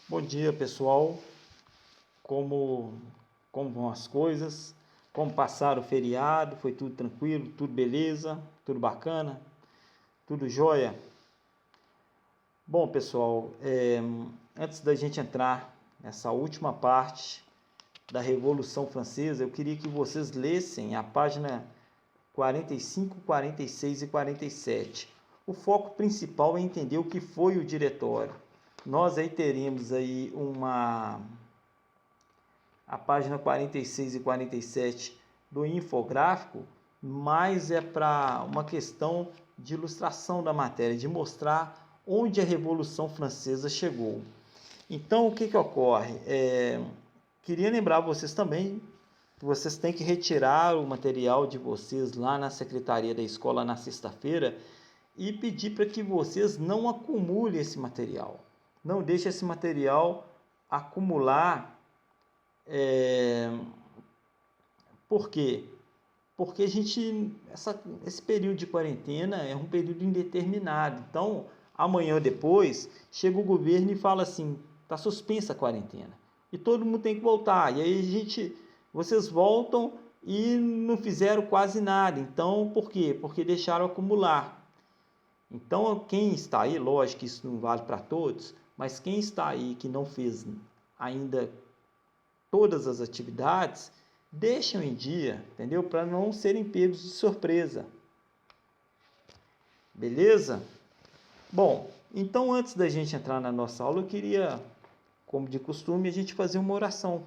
Bom dia, pessoal. Como, como vão as coisas? Como passaram o feriado? Foi tudo tranquilo? Tudo beleza? Tudo bacana? Tudo jóia? Bom, pessoal, antes da gente entrar nessa última parte da Revolução Francesa, eu queria que vocês lessem a página 45, 46 e 47. O foco principal é entender o que foi o diretório. Nós aí teremos aí a página 46 e 47 do infográfico, mas é para uma questão de ilustração da matéria, de mostrar onde a Revolução Francesa chegou. Então, o que ocorre? Queria lembrar vocês também que vocês têm que retirar o material de vocês lá na secretaria da escola na sexta-feira e pedir para que vocês não acumulem esse material. Não deixe esse material acumular. Por quê? Porque esse período de quarentena é um período indeterminado. Então, amanhã ou depois, chega o governo e fala assim, está suspensa a quarentena. E todo mundo tem que voltar. E aí vocês voltam e não fizeram quase nada. Então, por quê? Porque deixaram acumular. Então, quem está aí, lógico que isso não vale para todos, mas quem está aí que não fez ainda todas as atividades, deixam em dia, entendeu? Para não serem pegos de surpresa. Beleza? Bom, então antes da gente entrar na nossa aula, eu queria, como de costume, a gente fazer uma oração.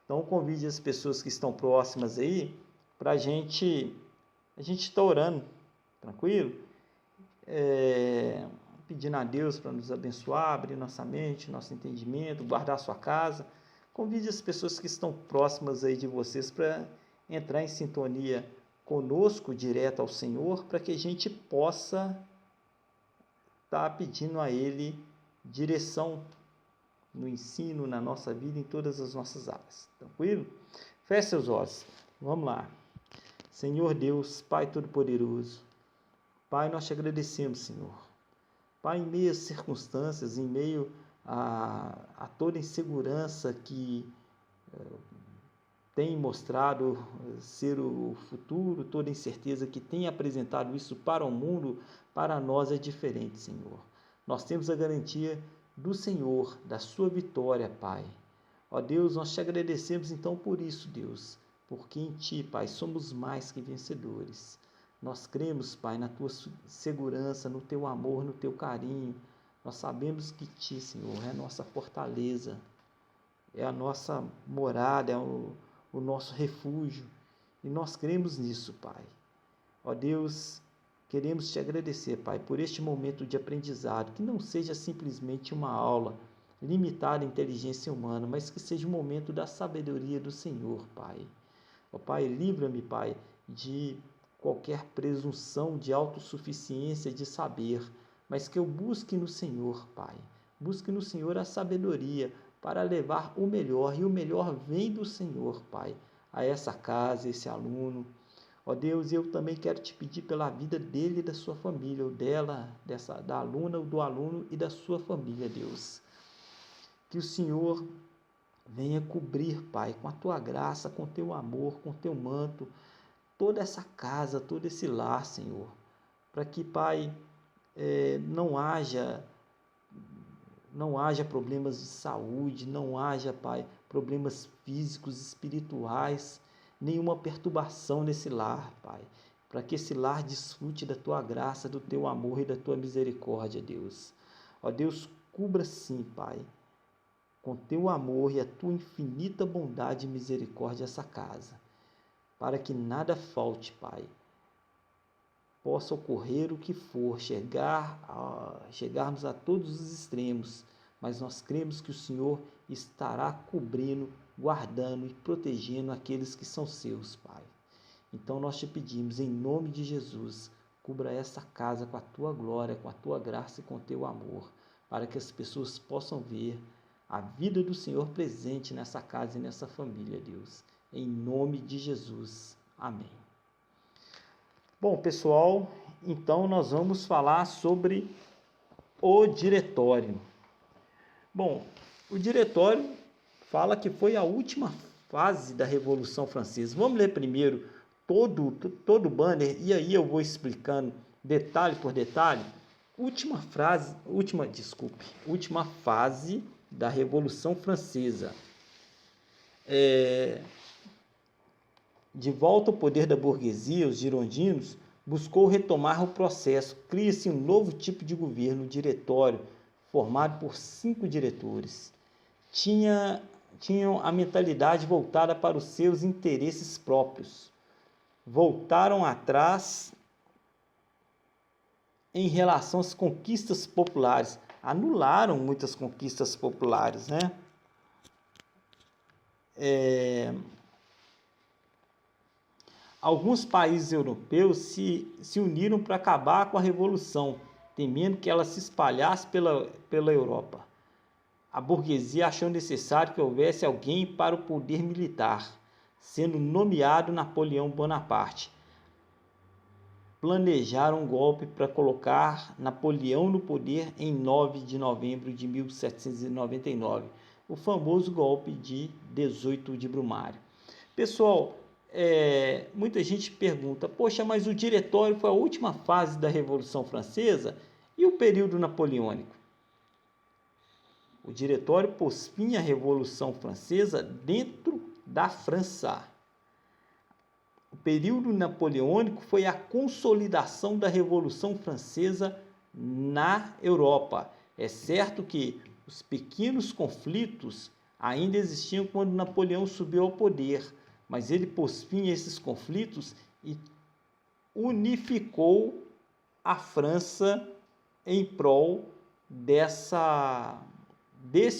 Então convide as pessoas que estão próximas aí para a gente estar orando, tranquilo? Pedindo a Deus para nos abençoar, abrir nossa mente, nosso entendimento, guardar a sua casa. Convide as pessoas que estão próximas aí de vocês para entrar em sintonia conosco, direto ao Senhor, para que a gente possa estar pedindo a Ele direção no ensino, na nossa vida, em todas as nossas áreas. Tranquilo? Feche seus olhos. Vamos lá. Senhor Deus, Pai Todo-Poderoso, Pai, nós te agradecemos, Senhor. Pai, em meio às circunstâncias, em meio a toda insegurança que tem mostrado ser o futuro, toda incerteza que tem apresentado isso para o mundo, para nós é diferente, Senhor. Nós temos a garantia do Senhor, da sua vitória, Pai. Ó Deus, nós te agradecemos então por isso, Deus, porque em Ti, Pai, somos mais que vencedores. Nós cremos, Pai, na Tua segurança, no Teu amor, no Teu carinho. Nós sabemos que Ti, Senhor, é a nossa fortaleza, é a nossa morada, é o nosso refúgio. E nós cremos nisso, Pai. Ó Deus, queremos Te agradecer, Pai, por este momento de aprendizado, que não seja simplesmente uma aula limitada à inteligência humana, mas que seja um momento da sabedoria do Senhor, Pai. Ó Pai, livra-me, Pai, de qualquer presunção de autossuficiência de saber, mas que eu busque no Senhor, Pai. Busque no Senhor a sabedoria para levar o melhor, e o melhor vem do Senhor, Pai, a essa casa, esse aluno. Ó Deus, eu também quero te pedir pela vida dele e da sua família, ou dela, da aluna, ou do aluno e da sua família, Deus. Que o Senhor venha cobrir, Pai, com a tua graça, com o teu amor, com o teu manto, toda essa casa, todo esse lar, Senhor, para que, Pai, não haja problemas de saúde, não haja, Pai, problemas físicos, espirituais, nenhuma perturbação nesse lar, Pai, para que esse lar desfrute da tua graça, do teu amor e da tua misericórdia, Deus. Ó Deus, cubra sim, Pai, com teu amor e a tua infinita bondade e misericórdia essa casa, para que nada falte, Pai. Possa ocorrer o que for, chegarmos a todos os extremos, mas nós cremos que o Senhor estará cobrindo, guardando e protegendo aqueles que são seus, Pai. Então nós te pedimos, em nome de Jesus, cubra essa casa com a tua glória, com a tua graça e com o teu amor, para que as pessoas possam ver a vida do Senhor presente nessa casa e nessa família, Deus. Em nome de Jesus. Amém. Bom, pessoal, então nós vamos falar sobre o diretório. Bom, o diretório fala que foi a última fase da Revolução Francesa. Vamos ler primeiro todo o banner e aí eu vou explicando detalhe por detalhe. Última fase da Revolução Francesa. De volta ao poder da burguesia, os girondinos buscou retomar o processo. Cria-se um novo tipo de governo, diretório, formado por 5 diretores. Tinham a mentalidade voltada para os seus interesses próprios. Voltaram atrás em relação às conquistas populares. Anularam muitas conquistas populares, né? Alguns países europeus se uniram para acabar com a Revolução, temendo que ela se espalhasse pela Europa. A burguesia achou necessário que houvesse alguém para o poder militar, sendo nomeado Napoleão Bonaparte. Planejaram um golpe para colocar Napoleão no poder em 9 de novembro de 1799, o famoso golpe de 18 de Brumário. Pessoal, muita gente pergunta, poxa, mas o diretório foi a última fase da Revolução Francesa e o período napoleônico? O diretório pospinha a Revolução Francesa dentro da França. O período napoleônico foi a consolidação da Revolução Francesa na Europa. É certo que os pequenos conflitos ainda existiam quando Napoleão subiu ao poder, mas ele pospinha esses conflitos e unificou a França em prol desse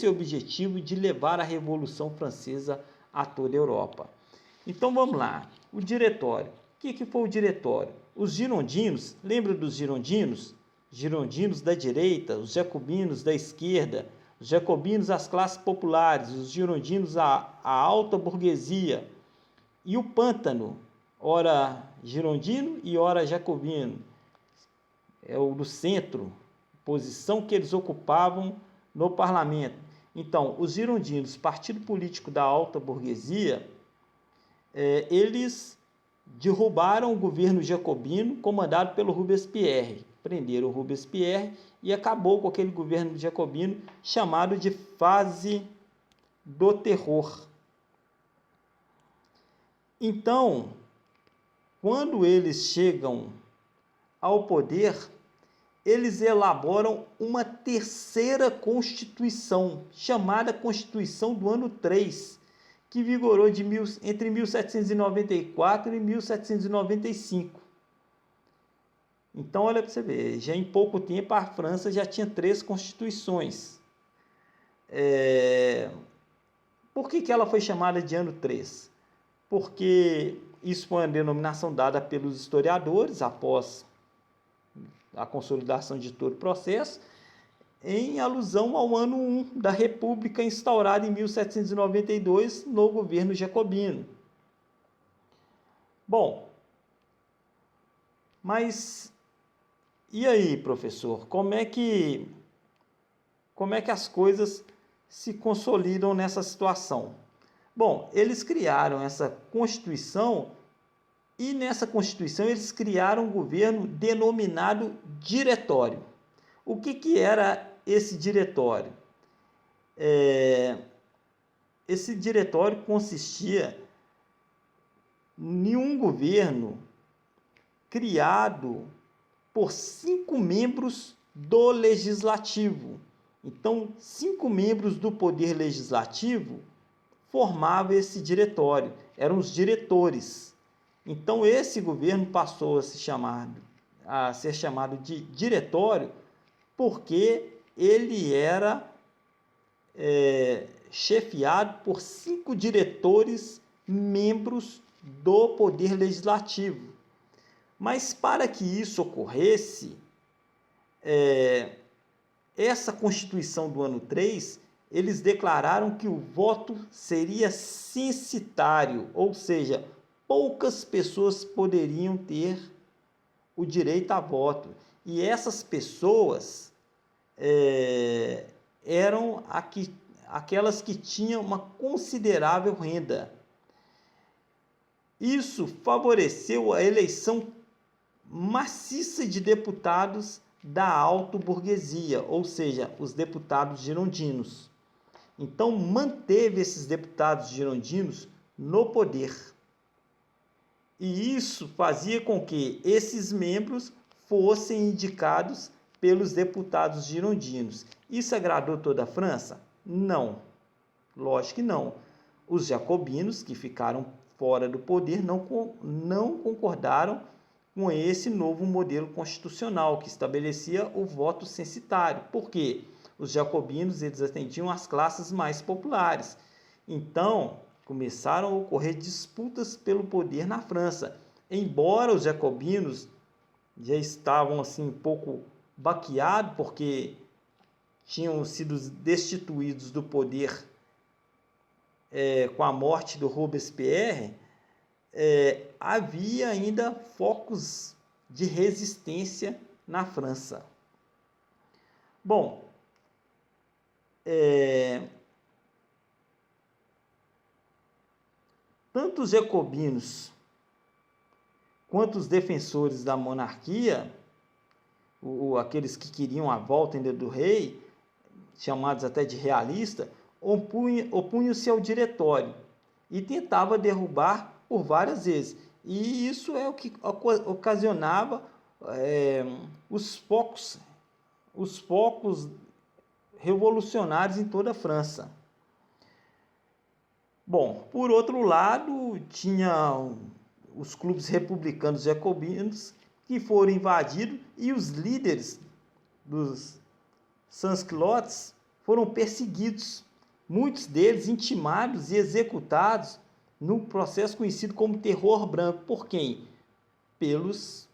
objetivo de levar a Revolução Francesa a toda a Europa. Então vamos lá, o diretório. O que foi o diretório? Os girondinos, lembra dos girondinos? Girondinos da direita, os jacobinos da esquerda, os jacobinos as classes populares, os girondinos a alta burguesia. E o pântano, ora girondino e ora jacobino, é o do centro, posição que eles ocupavam no parlamento. Então, os girondinos, partido político da alta burguesia, eles derrubaram o governo jacobino comandado pelo Robespierre, prenderam o Robespierre e acabou com aquele governo jacobino chamado de fase do terror. Então, quando eles chegam ao poder, eles elaboram uma terceira Constituição, chamada Constituição do ano 3, que vigorou entre 1794 e 1795. Então, olha para você ver, já em pouco tempo a França já tinha 3 constituições. Por que ela foi chamada de ano 3? Porque isso foi uma denominação dada pelos historiadores após a consolidação de todo o processo, em alusão ao ano 1 da República instaurada em 1792 no governo jacobino. Bom, mas e aí, professor? Como é que as coisas se consolidam nessa situação? Bom, eles criaram essa Constituição e nessa Constituição eles criaram um governo denominado diretório. O que era esse diretório? Esse diretório consistia em um governo criado por 5 membros do legislativo. Então, 5 membros do poder legislativo formavam esse diretório, eram os diretores. Então, esse governo passou a ser chamado de diretório porque ele era chefiado por 5 diretores, membros do Poder Legislativo. Mas para que isso ocorresse, essa Constituição do ano 3, eles declararam que o voto seria censitário, ou seja, poucas pessoas poderiam ter o direito a voto. E essas pessoas eram aquelas que tinham uma considerável renda. Isso favoreceu a eleição maciça de deputados da alto-burguesia, ou seja, os deputados girondinos. Então, manteve esses deputados girondinos no poder. E isso fazia com que esses membros fossem indicados pelos deputados girondinos. Isso agradou toda a França? Não, lógico que não. Os jacobinos, que ficaram fora do poder, não concordaram com esse novo modelo constitucional que estabelecia o voto censitário. Por quê? Os jacobinos eles atendiam às classes mais populares. Então, começaram a ocorrer disputas pelo poder na França. Embora os jacobinos já estavam assim um pouco baqueados, porque tinham sido destituídos do poder com a morte do Robespierre, havia ainda focos de resistência na França. Bom, tanto os jacobinos quanto os defensores da monarquia, aqueles que queriam a volta ainda do rei, chamados até de realista, opunham-se ao diretório e tentava derrubar por várias vezes. E isso é o que ocasionava os focos revolucionários em toda a França. Bom, por outro lado, tinha os clubes republicanos jacobinos que foram invadidos e os líderes dos sans-culottes foram perseguidos, muitos deles intimados e executados no processo conhecido como Terror Branco. Por quem?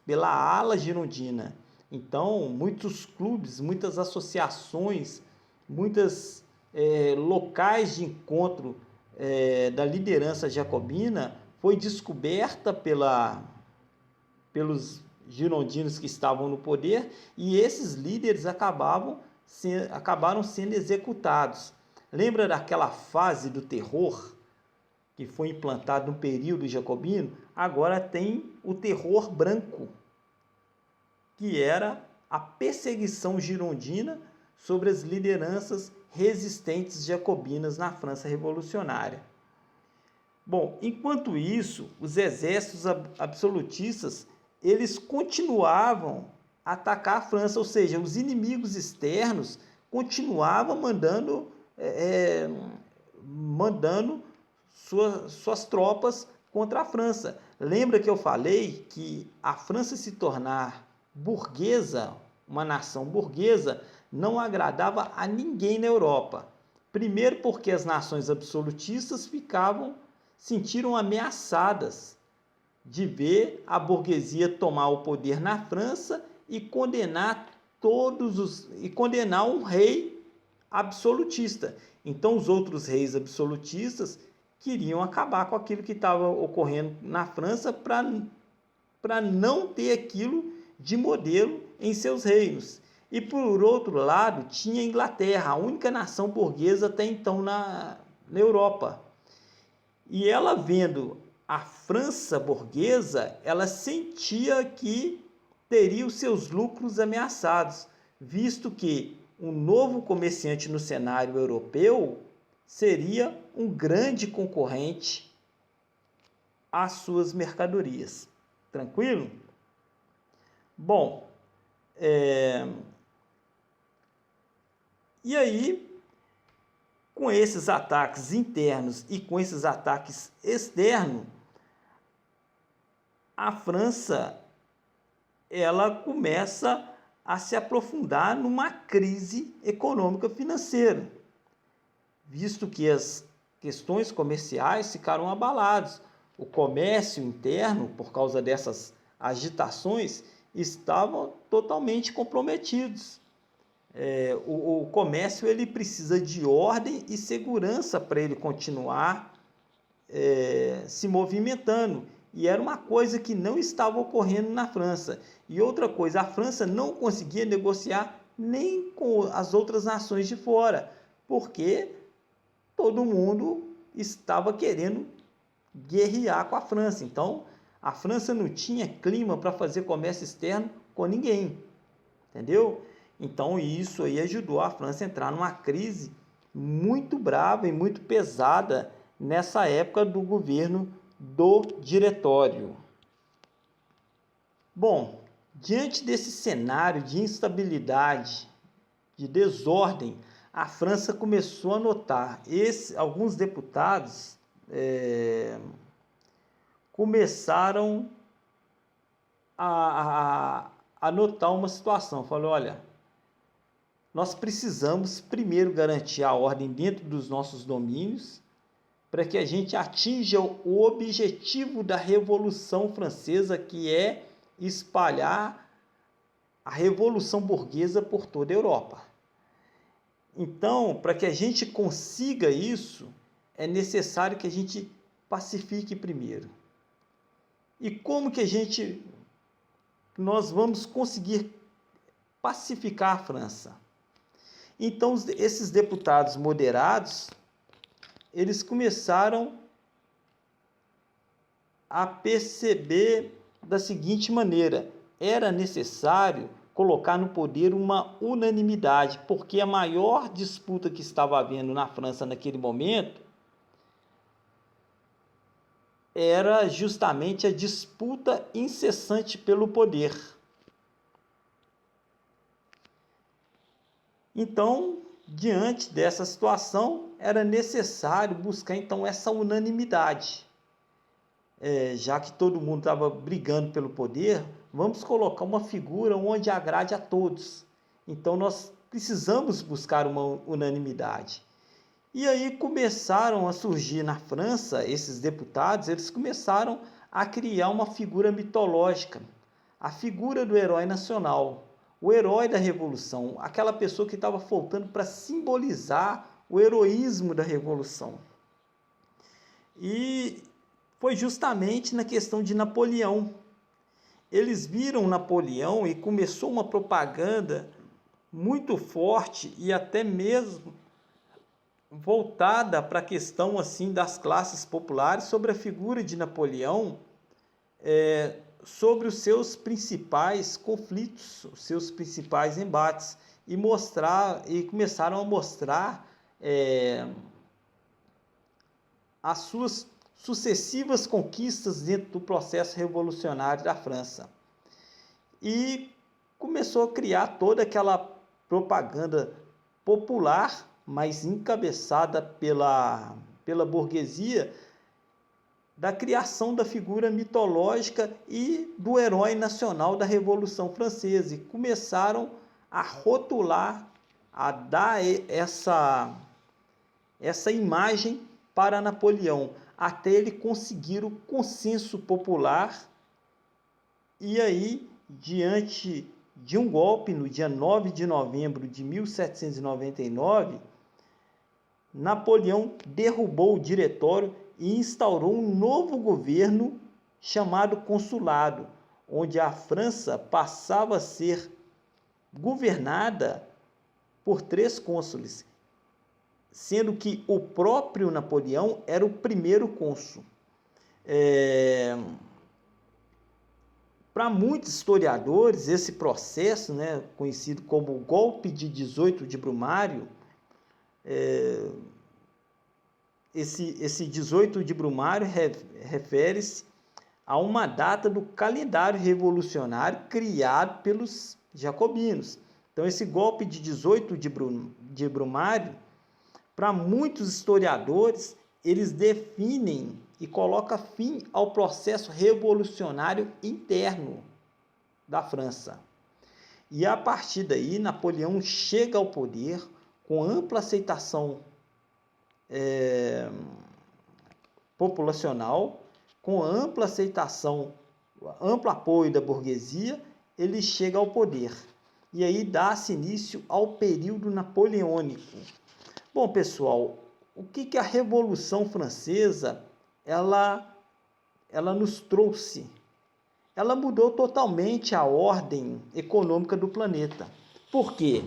Pela ala girondina. Então, muitos clubes, muitas associações, muitos locais de encontro da liderança jacobina foi descoberta pelos girondinos que estavam no poder, e esses líderes acabaram sendo executados. Lembra daquela fase do terror que foi implantado no período jacobino? Agora tem o terror branco, que era a perseguição girondina sobre as lideranças resistentes jacobinas na França revolucionária. Bom, enquanto isso, os exércitos absolutistas eles continuavam a atacar a França, ou seja, os inimigos externos continuavam mandando suas tropas contra a França. Lembra que eu falei que a França se tornar burguesa, uma nação burguesa, não agradava a ninguém na Europa. Primeiro porque as nações absolutistas sentiram ameaçadas de ver a burguesia tomar o poder na França e condenar um rei absolutista. Então os outros reis absolutistas queriam acabar com aquilo que estava ocorrendo na França para não ter aquilo de modelo em seus reinos. E por outro lado, tinha a Inglaterra, a única nação burguesa até então na Europa. E ela vendo a França burguesa, ela sentia que teria os seus lucros ameaçados, visto que um novo comerciante no cenário europeu seria um grande concorrente às suas mercadorias. Tranquilo? Bom, e aí, com esses ataques internos e com esses ataques externos, a França ela começa a se aprofundar numa crise econômica financeira, visto que as questões comerciais ficaram abaladas. O comércio interno, por causa dessas agitações, estavam totalmente comprometidos. O comércio ele precisa de ordem e segurança para ele continuar se movimentando. E era uma coisa que não estava ocorrendo na França. E outra coisa, a França não conseguia negociar nem com as outras nações de fora, porque todo mundo estava querendo guerrear com a França. Então, a França não tinha clima para fazer comércio externo com ninguém, entendeu? Então, isso aí ajudou a França a entrar numa crise muito brava e muito pesada nessa época do governo do Diretório. Bom, diante desse cenário de instabilidade, de desordem, a França começou a notar, alguns deputados começaram a notar uma situação. Falou, olha, nós precisamos primeiro garantir a ordem dentro dos nossos domínios para que a gente atinja o objetivo da Revolução Francesa, que é espalhar a Revolução Burguesa por toda a Europa. Então, para que a gente consiga isso, é necessário que a gente pacifique primeiro. E como que nós vamos conseguir pacificar a França? Então, esses deputados moderados, eles começaram a perceber da seguinte maneira: era necessário colocar no poder uma unanimidade, porque a maior disputa que estava havendo na França naquele momento era justamente a disputa incessante pelo poder. Então, diante dessa situação, era necessário buscar então essa unanimidade. Já que todo mundo estava brigando pelo poder, vamos colocar uma figura onde agrade a todos. Então, nós precisamos buscar uma unanimidade. E aí começaram a surgir na França, esses deputados, eles começaram a criar uma figura mitológica, a figura do herói nacional, o herói da Revolução, aquela pessoa que estava faltando para simbolizar o heroísmo da Revolução. E foi justamente na questão de Napoleão. Eles viram Napoleão e começou uma propaganda muito forte e até mesmo voltada para a questão assim das classes populares sobre a figura de Napoleão, sobre os seus principais conflitos, os seus principais embates, e começaram a mostrar as suas sucessivas conquistas dentro do processo revolucionário da França. E começou a criar toda aquela propaganda popular, mas encabeçada pela burguesia, da criação da figura mitológica e do herói nacional da Revolução Francesa. E começaram a rotular, a dar essa imagem para Napoleão, até ele conseguir o consenso popular. E aí, diante de um golpe, no dia 9 de novembro de 1799, Napoleão derrubou o Diretório e instaurou um novo governo chamado Consulado, onde a França passava a ser governada por 3 cônsules, sendo que o próprio Napoleão era o primeiro cônsul. Para muitos historiadores, esse processo, conhecido como o golpe de 18 de Brumário, esse 18 de Brumário refere-se a uma data do calendário revolucionário criado pelos jacobinos. Então, esse golpe de 18 de Brumário, para muitos historiadores, eles definem e colocam fim ao processo revolucionário interno da França. E a partir daí, Napoleão chega ao poder com ampla aceitação populacional, com ampla aceitação, amplo apoio da burguesia, ele chega ao poder. E aí dá-se início ao período napoleônico. Bom, pessoal, o que a Revolução Francesa ela nos trouxe? Ela mudou totalmente a ordem econômica do planeta. Por quê?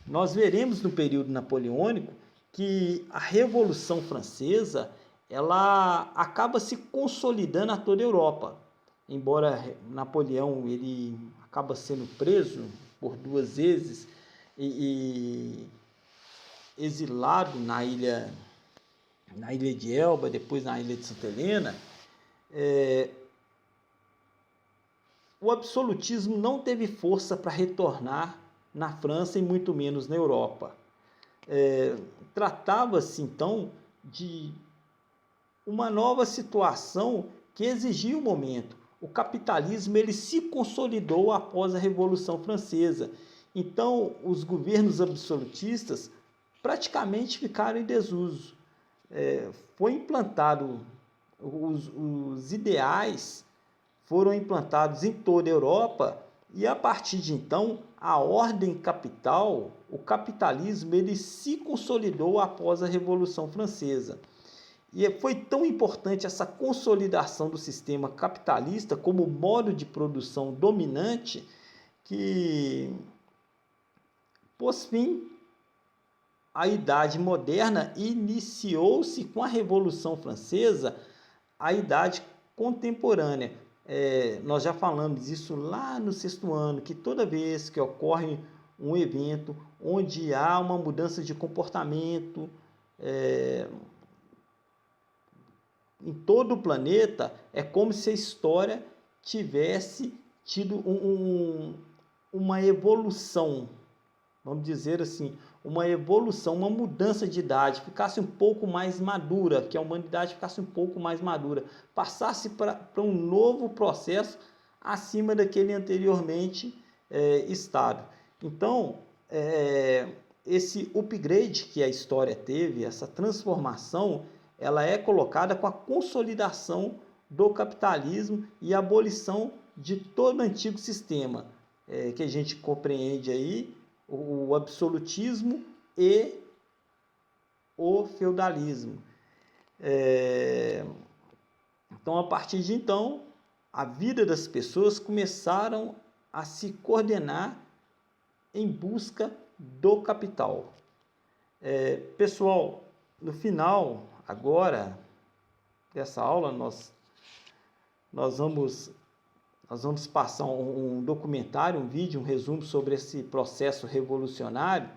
Nós veremos no período napoleônico que a Revolução Francesa ela acaba se consolidando a toda a Europa. Embora Napoleão ele acaba sendo preso por 2 vezes e exilado na ilha de Elba, depois na ilha de Santa Helena, o absolutismo não teve força para retornar na França e muito menos na Europa. Tratava-se então de uma nova situação que exigia o momento. O capitalismo ele se consolidou após a Revolução Francesa. Então, os governos absolutistas praticamente ficaram em desuso. Foi implantado, os ideais foram implantados em toda a Europa e a partir de então a ordem capital, o capitalismo, ele se consolidou após a Revolução Francesa. E foi tão importante essa consolidação do sistema capitalista como modo de produção dominante que pôs fim à Idade Moderna e iniciou-se com a Revolução Francesa a Idade Contemporânea. Nós já falamos isso lá no 6º ano, que toda vez que ocorre um evento onde há uma mudança de comportamento em todo o planeta, é como se a história tivesse tido uma evolução, vamos dizer assim, uma evolução, uma mudança de idade, ficasse um pouco mais madura, que a humanidade ficasse um pouco mais madura, passasse para um novo processo acima daquele anteriormente estado. Então, esse upgrade que a história teve, essa transformação, ela é colocada com a consolidação do capitalismo e a abolição de todo o antigo sistema, que a gente compreende aí, o absolutismo e o feudalismo. Então, a partir de então, a vida das pessoas começaram a se coordenar em busca do capital. Pessoal, no final agora dessa aula, nós vamos passar um documentário, um vídeo, um resumo sobre esse processo revolucionário.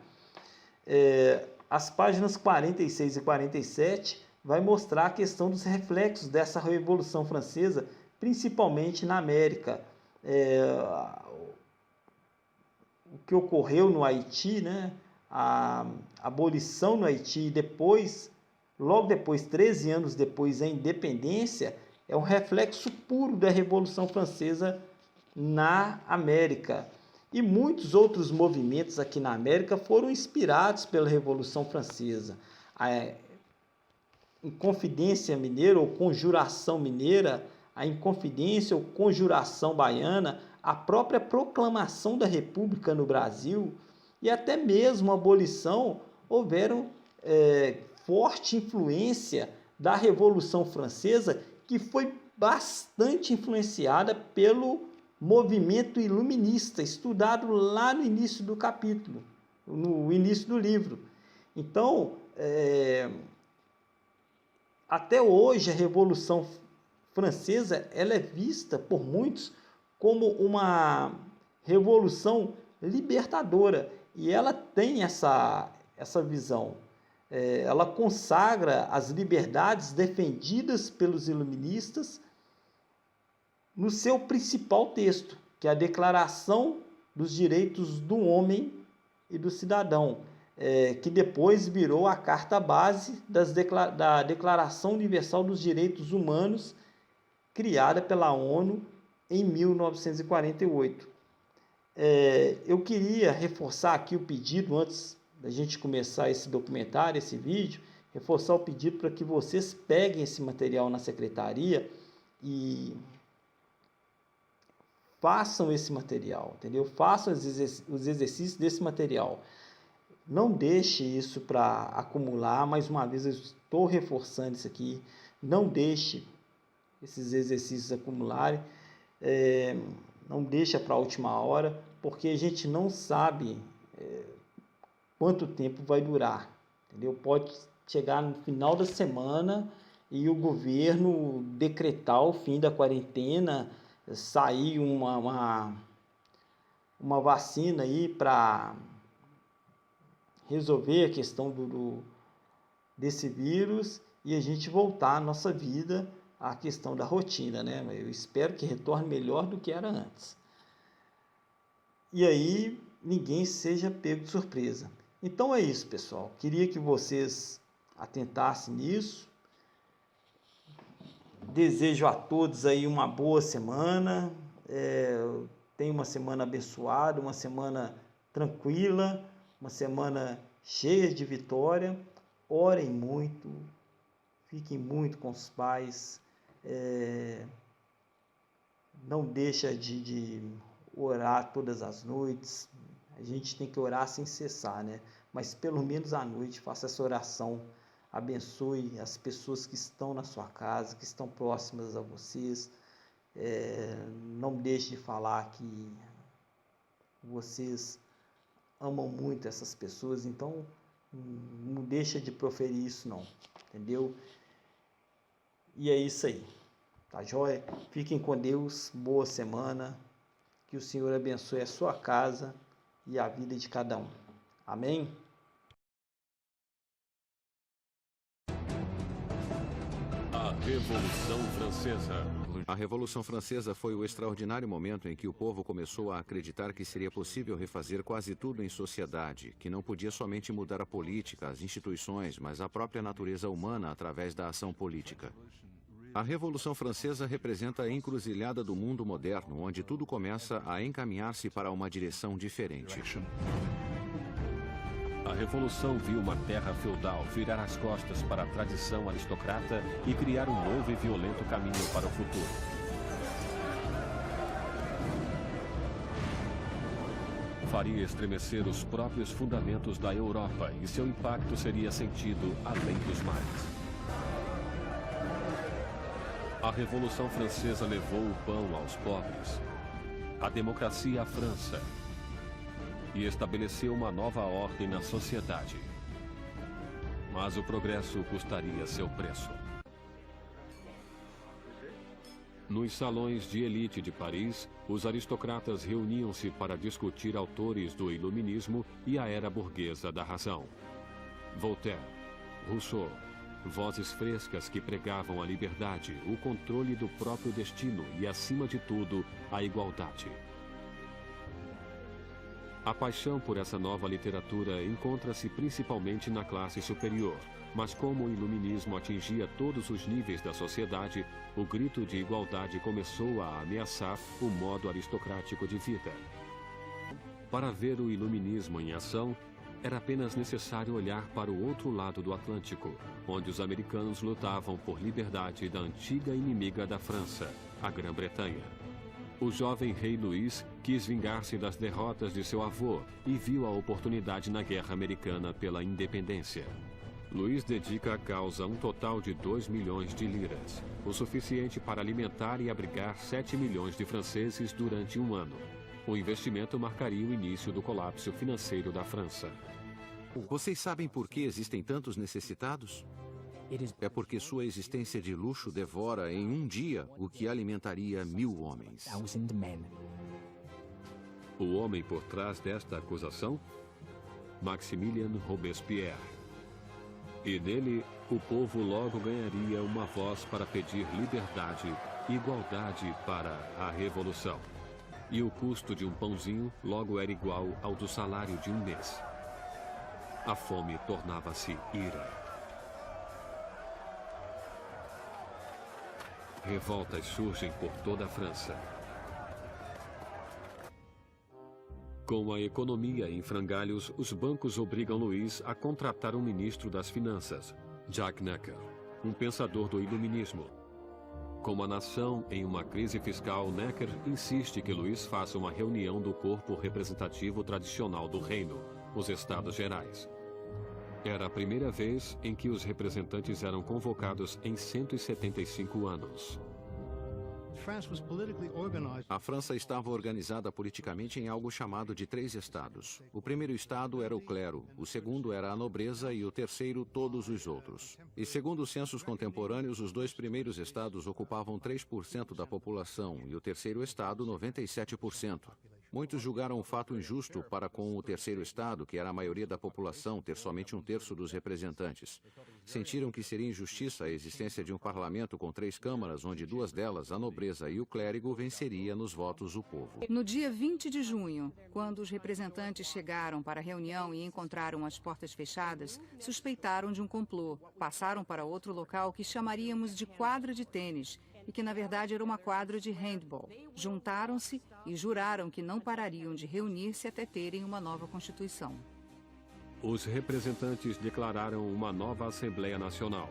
As páginas 46 e 47 vai mostrar a questão dos reflexos dessa Revolução Francesa, principalmente na América. O que ocorreu no Haiti, né? A abolição no Haiti e depois, logo depois, 13 anos depois, a independência, é um reflexo puro da Revolução Francesa na América. E muitos outros movimentos aqui na América foram inspirados pela Revolução Francesa. A Inconfidência Mineira ou Conjuração Mineira, a Inconfidência ou Conjuração Baiana, a própria proclamação da República no Brasil e até mesmo a abolição houveram forte influência da Revolução Francesa, que foi bastante influenciada pelo movimento iluminista, estudado lá no início do capítulo, no início do livro. Então, até hoje, a Revolução Francesa ela é vista por muitos como uma revolução libertadora, e ela tem essa visão. Ela consagra as liberdades defendidas pelos iluministas no seu principal texto, que é a Declaração dos Direitos do Homem e do Cidadão, que depois virou a carta base da Declaração Universal dos Direitos Humanos, criada pela ONU em 1948. Eu queria reforçar aqui o pedido, antes da gente começar esse documentário, esse vídeo, reforçar o pedido para que vocês peguem esse material na secretaria e façam esse material, entendeu? Façam os exercícios desse material. Não deixe isso para acumular. Mais uma vez, eu estou reforçando isso aqui. Não deixe esses exercícios acumularem. Não deixa para a última hora, porque a gente não sabe quanto tempo vai durar. entendeu? Pode chegar no final da semana e o governo decretar o fim da quarentena, sair uma vacina aí para resolver a questão desse vírus e a gente voltar à nossa vida, à questão da rotina, né? Eu espero que retorne melhor do que era antes. E aí ninguém seja pego de surpresa. Então é isso, pessoal. Queria que vocês atentassem nisso. Desejo a todos aí uma boa semana. Tenha uma semana abençoada, uma semana tranquila, uma semana cheia de vitória. Orem muito, fiquem muito com os pais. Não deixa de orar todas as noites. A gente tem que orar sem cessar, né? Mas pelo menos à noite faça essa oração. Abençoe as pessoas que estão na sua casa, que estão próximas a vocês. Não deixe de falar que vocês amam muito essas pessoas, então não deixa de proferir isso não, entendeu? E é isso aí, tá joia? Fiquem com Deus, boa semana, que o Senhor abençoe a sua casa e a vida de cada um. Amém? A Revolução Francesa. A Revolução Francesa foi o extraordinário momento em que o povo começou a acreditar que seria possível refazer quase tudo em sociedade, que não podia somente mudar a política, as instituições, mas a própria natureza humana através da ação política. A Revolução Francesa representa a encruzilhada do mundo moderno, onde tudo começa a encaminhar-se para uma direção diferente. A Revolução viu uma terra feudal virar as costas para a tradição aristocrata e criar um novo e violento caminho para o futuro. Faria estremecer os próprios fundamentos da Europa e seu impacto seria sentido além dos mares. A Revolução Francesa levou o pão aos pobres, a democracia à França, e estabeleceu uma nova ordem na sociedade. Mas o progresso custaria seu preço. Nos salões de elite de Paris, os aristocratas reuniam-se para discutir autores do iluminismo e a era burguesa da razão. Voltaire, Rousseau, vozes frescas que pregavam a liberdade, o controle do próprio destino e, acima de tudo, a igualdade. A paixão por essa nova literatura encontra-se principalmente na classe superior, mas como o iluminismo atingia todos os níveis da sociedade, o grito de igualdade começou a ameaçar o modo aristocrático de vida. Para ver o iluminismo em ação, era apenas necessário olhar para o outro lado do Atlântico, onde os americanos lutavam por liberdade da antiga inimiga da França, a Grã-Bretanha. O jovem rei Luís quis vingar-se das derrotas de seu avô e viu a oportunidade na Guerra Americana pela Independência. Luís dedica à causa um total de 2 milhões de liras, o suficiente para alimentar e abrigar 7 milhões de franceses durante um ano. O investimento marcaria o início do colapso financeiro da França. Vocês sabem por que existem tantos necessitados? É porque sua existência de luxo devora em um dia o que alimentaria 1000 homens. O homem por trás desta acusação? Maximilien Robespierre. E nele, o povo logo ganharia uma voz para pedir liberdade e igualdade para a revolução. E o custo de um pãozinho logo era igual ao do salário de um mês. A fome tornava-se ira. Revoltas surgem por toda a França. Com a economia em frangalhos, os bancos obrigam Luís a contratar um ministro das finanças, Jacques Necker, um pensador do iluminismo. Com a nação em uma crise fiscal, Necker insiste que Luís faça uma reunião do corpo representativo tradicional do reino, os Estados Gerais. Era a primeira vez em que os representantes eram convocados em 175 anos. A França estava organizada politicamente em algo chamado de 3 estados. O primeiro estado era o clero, o segundo era a nobreza e o terceiro todos os outros. E segundo os censos contemporâneos, os 2 primeiros estados ocupavam 3% da população e o terceiro estado 97%. Muitos julgaram o fato injusto para com o terceiro estado, que era a maioria da população, ter somente 1/3 dos representantes. Sentiram que seria injustiça a existência de um parlamento com 3 câmaras, onde 2 delas, a nobreza e o clérigo, venceria nos votos o povo. No dia 20 de junho, quando os representantes chegaram para a reunião e encontraram as portas fechadas, suspeitaram de um complô. Passaram para outro local que chamaríamos de quadra de tênis, e que na verdade era uma quadra de handball. Juntaram-se e juraram que não parariam de reunir-se até terem uma nova Constituição. Os representantes declararam uma nova Assembleia Nacional,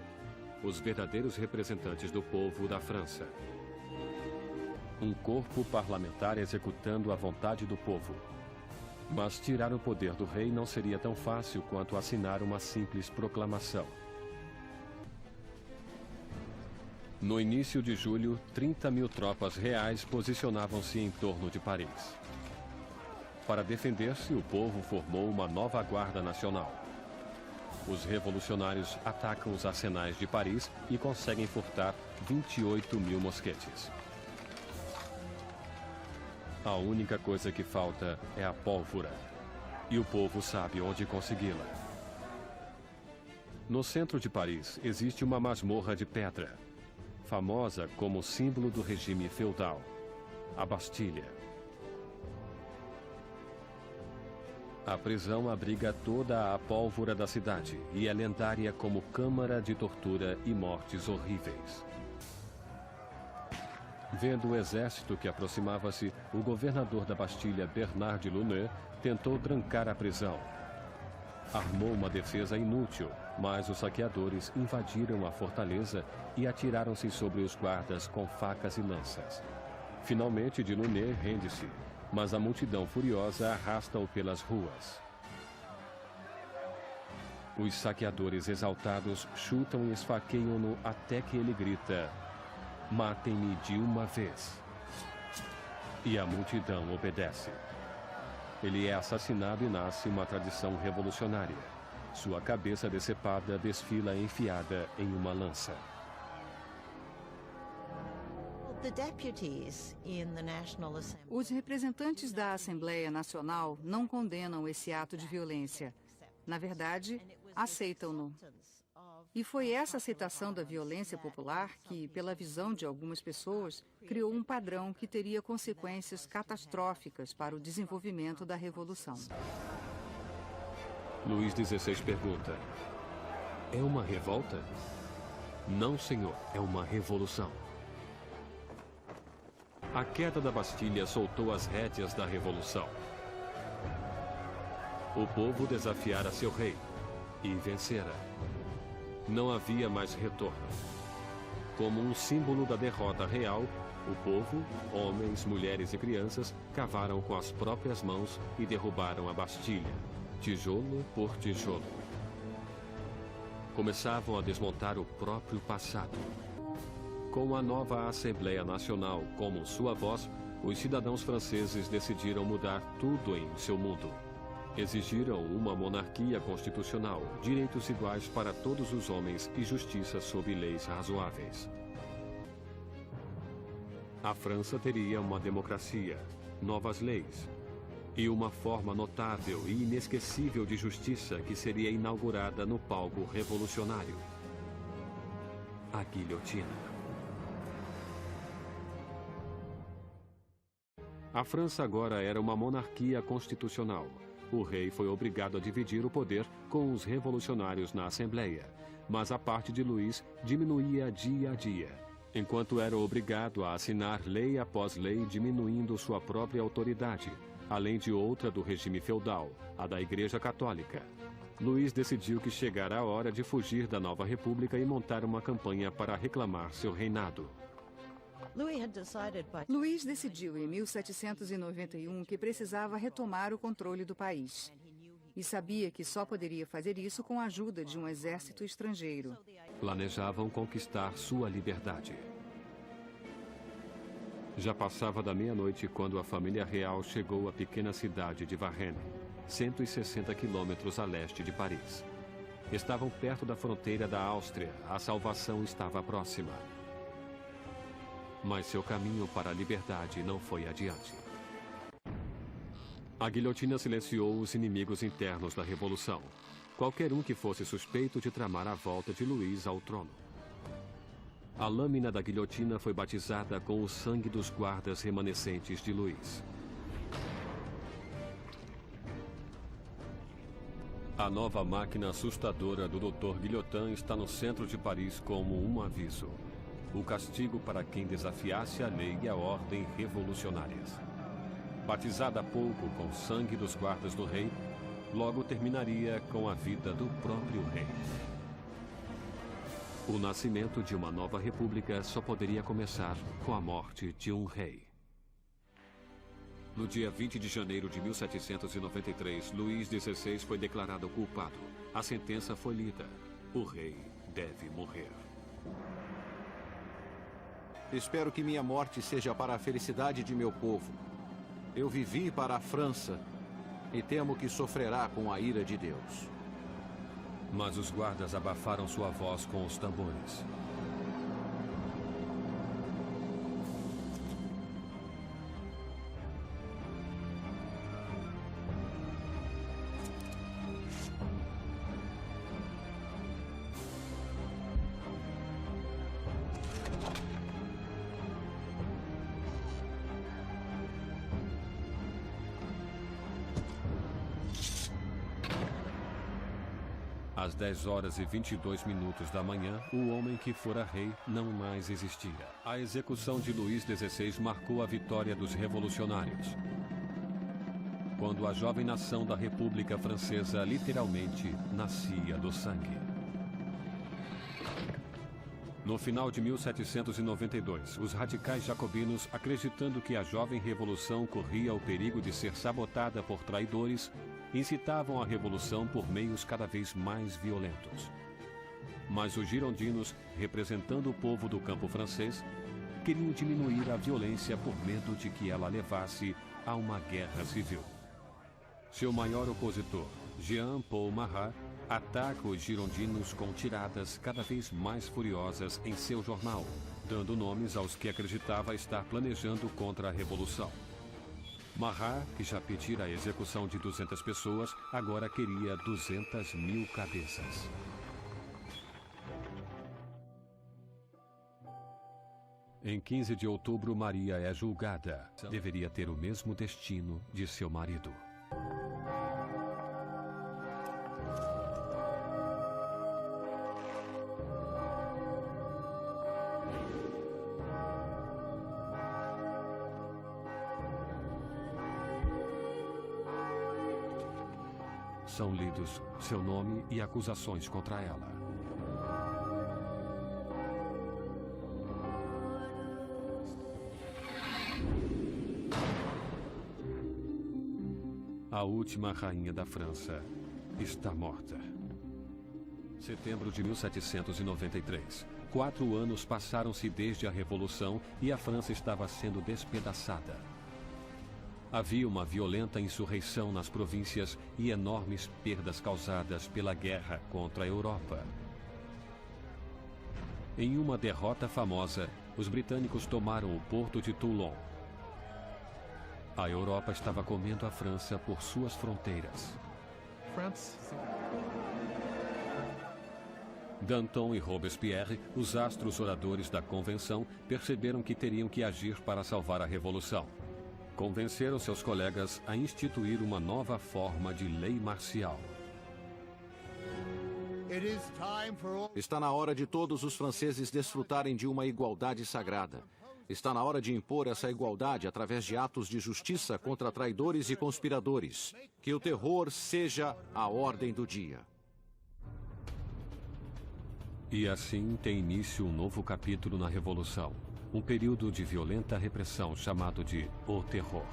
os verdadeiros representantes do povo da França. Um corpo parlamentar executando a vontade do povo. Mas tirar o poder do rei não seria tão fácil quanto assinar uma simples proclamação. No início de julho, 30.000 tropas reais posicionavam-se em torno de Paris. Para defender-se, o povo formou uma nova Guarda Nacional. Os revolucionários atacam os arsenais de Paris e conseguem furtar 28.000 mosquetes. A única coisa que falta é a pólvora. E o povo sabe onde consegui-la. No centro de Paris existe uma masmorra de pedra, famosa como símbolo do regime feudal, a Bastilha. A prisão abriga toda a pólvora da cidade e é lendária como câmara de tortura e mortes horríveis. Vendo o exército que aproximava-se, o governador da Bastilha, Bernard de Launay, tentou trancar a prisão. Armou uma defesa inútil, mas os saqueadores invadiram a fortaleza e atiraram-se sobre os guardas com facas e lanças. Finalmente, de Launay rende-se, mas a multidão furiosa arrasta-o pelas ruas. Os saqueadores exaltados chutam e esfaqueiam-no até que ele grita: "Matem-me de uma vez." E a multidão obedece. Ele é assassinado e nasce uma tradição revolucionária. Sua cabeça decepada desfila enfiada em uma lança. Os representantes da Assembleia Nacional não condenam esse ato de violência. Na verdade, aceitam-no. E foi essa aceitação da violência popular que, pela visão de algumas pessoas, criou um padrão que teria consequências catastróficas para o desenvolvimento da Revolução. Luís XVI pergunta: é uma revolta? Não, senhor, é uma revolução. A queda da Bastilha soltou as rédeas da Revolução. O povo desafiara seu rei e vencera. Não havia mais retorno. Como um símbolo da derrota real, o povo, homens, mulheres e crianças, cavaram com as próprias mãos e derrubaram a Bastilha, tijolo por tijolo. Começavam a desmontar o próprio passado. Com a nova Assembleia Nacional como sua voz, os cidadãos franceses decidiram mudar tudo em seu mundo. Exigiram uma monarquia constitucional, direitos iguais para todos os homens e justiça sob leis razoáveis. A França teria uma democracia, novas leis e uma forma notável e inesquecível de justiça que seria inaugurada no palco revolucionário: a guilhotina. A França agora era uma monarquia constitucional. O rei foi obrigado a dividir o poder com os revolucionários na Assembleia, mas a parte de Luís diminuía dia a dia, enquanto era obrigado a assinar lei após lei diminuindo sua própria autoridade, além de outra do regime feudal, a da Igreja Católica. Luís decidiu que chegara a hora de fugir da nova república e montar uma campanha para reclamar seu reinado. Luís decidiu em 1791 que precisava retomar o controle do país. E sabia que só poderia fazer isso com a ajuda de um exército estrangeiro. Planejavam conquistar sua liberdade. Já passava da meia-noite quando a família real chegou à pequena cidade de Varennes, 160 quilômetros a leste de Paris. Estavam perto da fronteira da Áustria, a salvação estava próxima. Mas seu caminho para a liberdade não foi adiante. A guilhotina silenciou os inimigos internos da Revolução. Qualquer um que fosse suspeito de tramar a volta de Luís ao trono. A lâmina da guilhotina foi batizada com o sangue dos guardas remanescentes de Luís. A nova máquina assustadora do Dr. Guillotin está no centro de Paris como um aviso. O castigo para quem desafiasse a lei e a ordem revolucionárias. Batizada há pouco com o sangue dos guardas do rei, logo terminaria com a vida do próprio rei. O nascimento de uma nova república só poderia começar com a morte de um rei. No dia 20 de janeiro de 1793, Luís XVI foi declarado culpado. A sentença foi lida. O rei deve morrer. Espero que minha morte seja para a felicidade de meu povo. Eu vivi para a França e temo que sofrerá com a ira de Deus. Mas os guardas abafaram sua voz com os tambores. Às 10 horas e 22 minutos da manhã, o homem que fora rei não mais existia. A execução de Luís XVI marcou a vitória dos revolucionários. Quando a jovem nação da República Francesa literalmente nascia do sangue. No final de 1792, os radicais jacobinos, acreditando que a jovem revolução corria o perigo de ser sabotada por traidores, incitavam a revolução por meios cada vez mais violentos. Mas os girondinos, representando o povo do campo francês, queriam diminuir a violência por medo de que ela levasse a uma guerra civil. Seu maior opositor, Jean-Paul Marat, ataca os girondinos com tiradas cada vez mais furiosas em seu jornal, dando nomes aos que acreditava estar planejando contra a revolução. Marat, que já pedira a execução de 200 pessoas, agora queria 200.000 cabeças. Em 15 de outubro, Maria é julgada. Deveria ter o mesmo destino de seu marido. São lidos seu nome e acusações contra ela. A última rainha da França está morta. Setembro de 1793. 4 anos passaram-se desde a Revolução e a França estava sendo despedaçada. Havia uma violenta insurreição nas províncias e enormes perdas causadas pela guerra contra a Europa. Em uma derrota famosa, os britânicos tomaram o porto de Toulon. A Europa estava comendo a França por suas fronteiras. Danton e Robespierre, os astros oradores da Convenção, perceberam que teriam que agir para salvar a Revolução. Convenceram seus colegas a instituir uma nova forma de lei marcial. Está na hora de todos os franceses desfrutarem de uma igualdade sagrada. Está na hora de impor essa igualdade através de atos de justiça contra traidores e conspiradores. Que o terror seja a ordem do dia. E assim tem início um novo capítulo na Revolução. Um período de violenta repressão chamado de O Terror.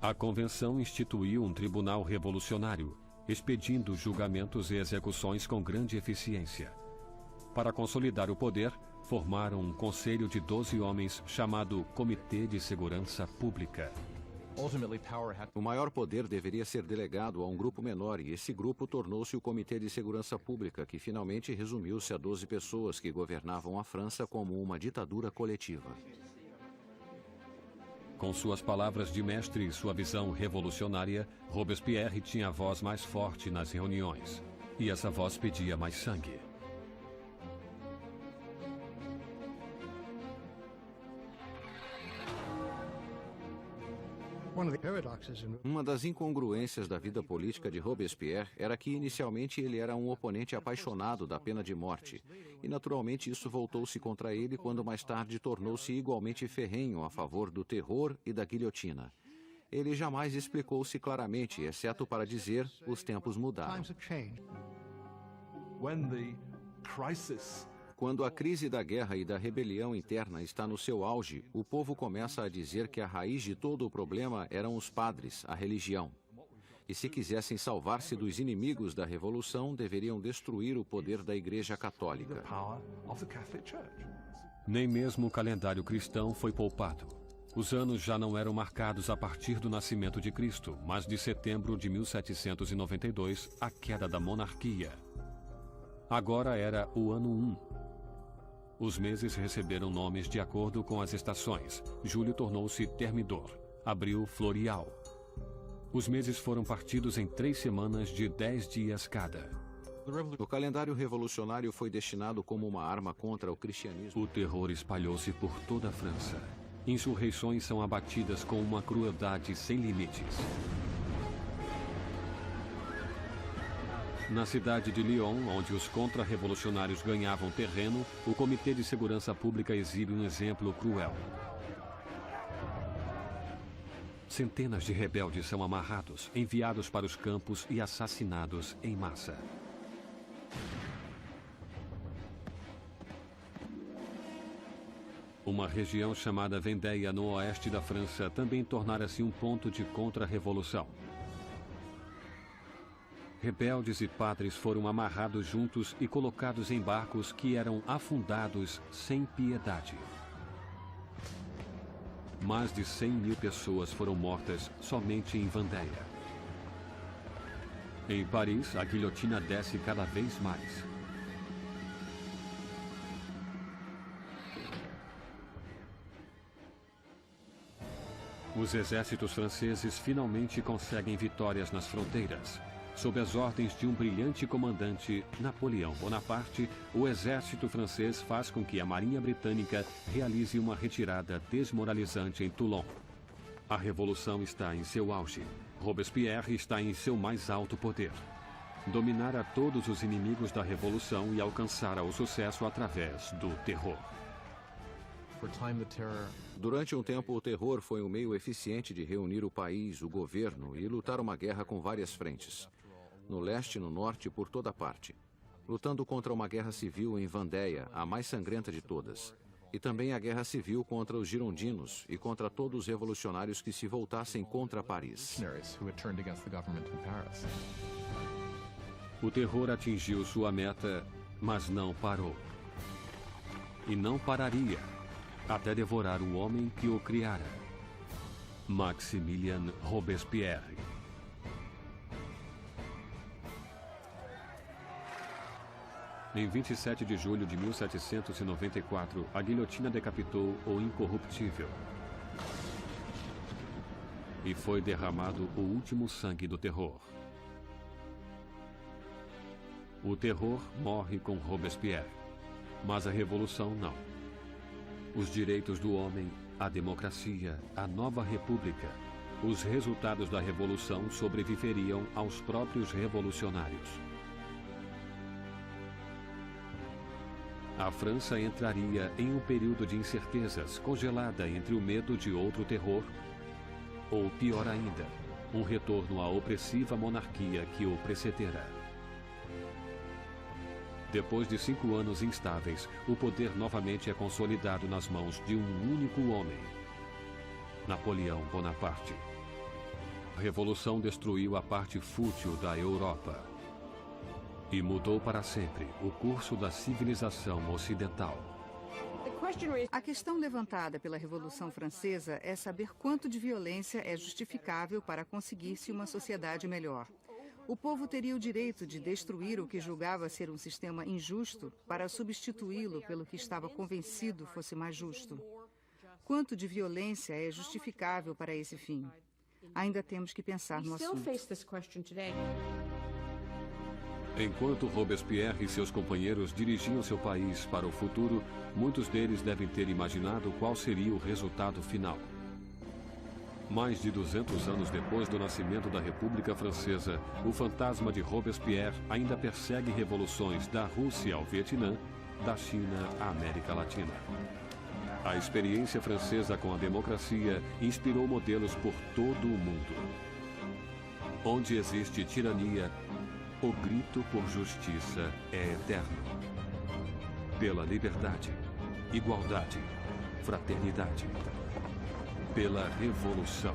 A Convenção instituiu um tribunal revolucionário, expedindo julgamentos e execuções com grande eficiência. Para consolidar o poder, formaram um conselho de 12 homens chamado Comitê de Segurança Pública. O maior poder deveria ser delegado a um grupo menor e esse grupo tornou-se o Comitê de Segurança Pública, que finalmente resumiu-se a 12 pessoas que governavam a França como uma ditadura coletiva. Com suas palavras de mestre e sua visão revolucionária, Robespierre tinha a voz mais forte nas reuniões. E essa voz pedia mais sangue. Uma das incongruências da vida política de Robespierre era que inicialmente ele era um oponente apaixonado da pena de morte. E naturalmente isso voltou-se contra ele quando mais tarde tornou-se igualmente ferrenho a favor do terror e da guilhotina. Ele jamais explicou-se claramente, exceto para dizer: os tempos mudaram. Quando a crise da guerra e da rebelião interna está no seu auge, o povo começa a dizer que a raiz de todo o problema eram os padres, a religião. E se quisessem salvar-se dos inimigos da revolução, deveriam destruir o poder da Igreja Católica. Nem mesmo o calendário cristão foi poupado. Os anos já não eram marcados a partir do nascimento de Cristo, mas de setembro de 1792, a queda da monarquia. Agora era o ano 1. Os meses receberam nomes de acordo com as estações. Julho tornou-se Thermidor, abril Floreal. Os meses foram partidos em 3 semanas de 10 dias cada. O calendário revolucionário foi destinado como uma arma contra o cristianismo. O terror espalhou-se por toda a França. Insurreições são abatidas com uma crueldade sem limites. Na cidade de Lyon, onde os contra-revolucionários ganhavam terreno, o Comitê de Segurança Pública exibe um exemplo cruel. Centenas de rebeldes são amarrados, enviados para os campos e assassinados em massa. Uma região chamada Vendéia, no oeste da França, também tornara-se um ponto de contra-revolução. Rebeldes e padres foram amarrados juntos e colocados em barcos que eram afundados sem piedade. Mais de 100.000 pessoas foram mortas somente em Vendéia. Em Paris, a guilhotina desce cada vez mais. Os exércitos franceses finalmente conseguem vitórias nas fronteiras. Sob as ordens de um brilhante comandante, Napoleão Bonaparte, o exército francês faz com que a Marinha Britânica realize uma retirada desmoralizante em Toulon. A revolução está em seu auge. Robespierre está em seu mais alto poder. Dominar a todos os inimigos da revolução e alcançar o sucesso através do terror. Durante um tempo, o terror foi um meio eficiente de reunir o país, o governo e lutar uma guerra com várias frentes. No leste, no norte e por toda parte. Lutando contra uma guerra civil em Vendéia, a mais sangrenta de todas. E também a guerra civil contra os girondinos e contra todos os revolucionários que se voltassem contra Paris. O terror atingiu sua meta, mas não parou. E não pararia, até devorar o homem que o criara. Maximilien Robespierre. Em 27 de julho de 1794, a guilhotina decapitou o incorruptível. E foi derramado o último sangue do terror. O terror morre com Robespierre, mas a revolução não. Os direitos do homem, a democracia, a nova república, os resultados da revolução sobreviveriam aos próprios revolucionários. A França entraria em um período de incertezas, congelada entre o medo de outro terror, ou pior ainda, um retorno à opressiva monarquia que o precedera. Depois de 5 anos instáveis, o poder novamente é consolidado nas mãos de um único homem, Napoleão Bonaparte. A revolução destruiu a parte fútil da Europa e mudou para sempre o curso da civilização ocidental. A questão levantada pela Revolução Francesa é saber quanto de violência é justificável para conseguir-se uma sociedade melhor. O povo teria o direito de destruir o que julgava ser um sistema injusto para substituí-lo pelo que estava convencido fosse mais justo. Quanto de violência é justificável para esse fim? Ainda temos que pensar no assunto. Enquanto Robespierre e seus companheiros dirigiam seu país para o futuro, muitos deles devem ter imaginado qual seria o resultado final. Mais de 200 anos depois do nascimento da República Francesa, o fantasma de Robespierre ainda persegue revoluções da Rússia ao Vietnã, da China à América Latina. A experiência francesa com a democracia inspirou modelos por todo o mundo. Onde existe tirania, o grito por justiça é eterno. Pela liberdade, igualdade, fraternidade. Pela revolução.